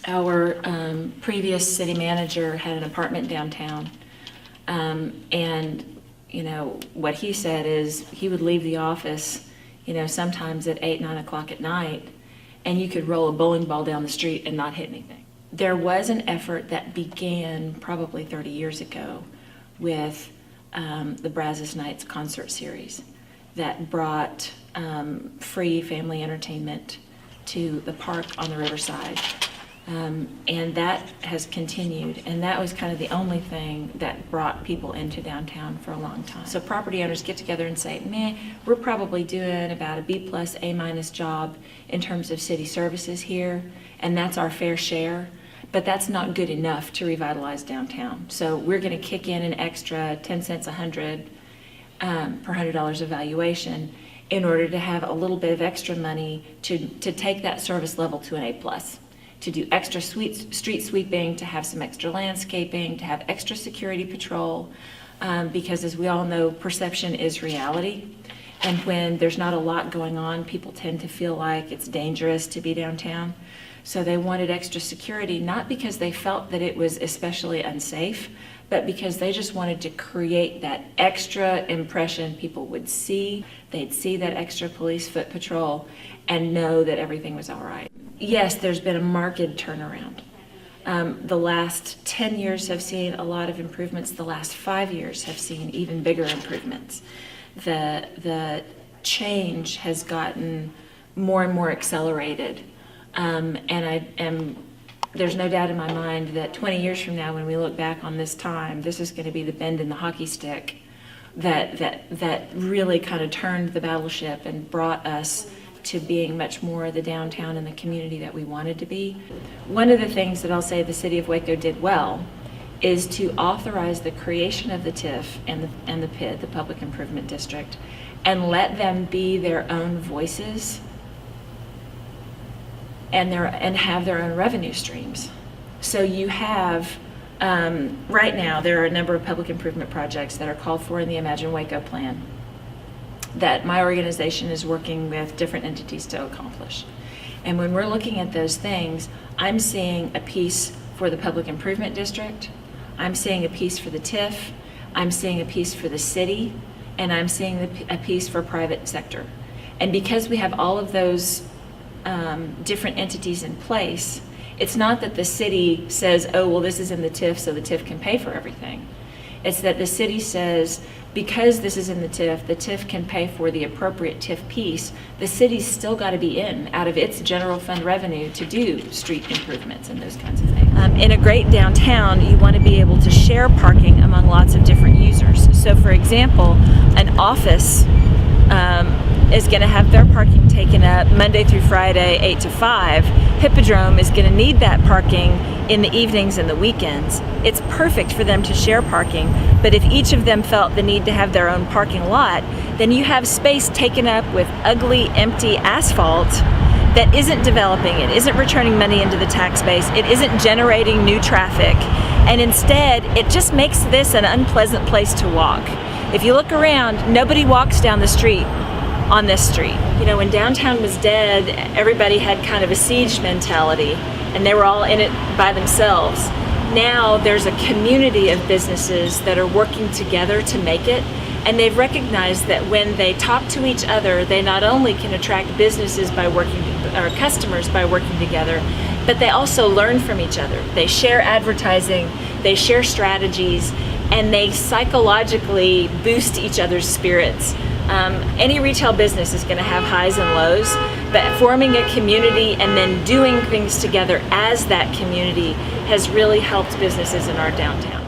Our previous city manager had an apartment downtown, and what he said is he would leave the office, sometimes at 8, 9 o'clock at night, and you could roll a bowling ball down the street and not hit anything. There was an effort that began probably 30 years ago with the Brazos Nights concert series that brought free family entertainment to the park on the riverside. And that has continued, and that was kind of the only thing that brought people into downtown for a long time. So property owners get together and say, we're probably doing about a B+, A- job in terms of city services here, and that's our fair share, but that's not good enough to revitalize downtown. So we're gonna kick in an extra 10 cents per $100 of valuation in order to have a little bit of extra money to take that service level to an A+. To do extra street sweeping, to have some extra landscaping, to have extra security patrol, because as we all know, perception is reality. And when there's not a lot going on, people tend to feel like it's dangerous to be downtown. So they wanted extra security, not because they felt that it was especially unsafe, but because they just wanted to create that extra impression people would see. They'd see that extra police foot patrol and know that everything was all right. Yes, there's been a marked turnaround. The last 10 years have seen a lot of improvements. The last 5 years have seen even bigger improvements. The change has gotten more and more accelerated. There's no doubt in my mind that 20 years from now, when we look back on this time, this is going to be the bend in the hockey stick that really kind of turned the battleship and brought us to being much more the downtown and the community that we wanted to be. One of the things that I'll say the city of Waco did well is to authorize the creation of the TIF and the PID, the Public Improvement District, and let them be their own voices and have their own revenue streams. So you have, right now, there are a number of public improvement projects that are called for in the Imagine Waco plan that my organization is working with different entities to accomplish. And when we're looking at those things, I'm seeing a piece for the Public Improvement District, I'm seeing a piece for the TIF, I'm seeing a piece for the city, and I'm seeing a piece for private sector. And because we have all of those different entities in place, it's not that the city says, oh, well, this is in the TIF, so the TIF can pay for everything. It's that the city says, because this is in the TIF can pay for the appropriate TIF piece. The city's still got to be in out of its general fund revenue to do street improvements and those kinds of things. In a great downtown, you want to be able to share parking among lots of different users. So for example, an office is going to have their parking taken up Monday through Friday, 8 to 5. Hippodrome is going to need that parking in the evenings and the weekends. It's perfect for them to share parking, but if each of them felt the need to have their own parking lot, then you have space taken up with ugly, empty asphalt that isn't developing, it isn't returning money into the tax base, it isn't generating new traffic, and instead it just makes this an unpleasant place to walk. If you look around, nobody walks down the street on this street. When downtown was dead, everybody had kind of a siege mentality and they were all in it by themselves. Now there's a community of businesses that are working together to make it, and they've recognized that when they talk to each other, they not only can attract businesses by customers by working together, but they also learn from each other. They share advertising, they share strategies, and they psychologically boost each other's spirits. Any retail business is going to have highs and lows, but forming a community and then doing things together as that community has really helped businesses in our downtown.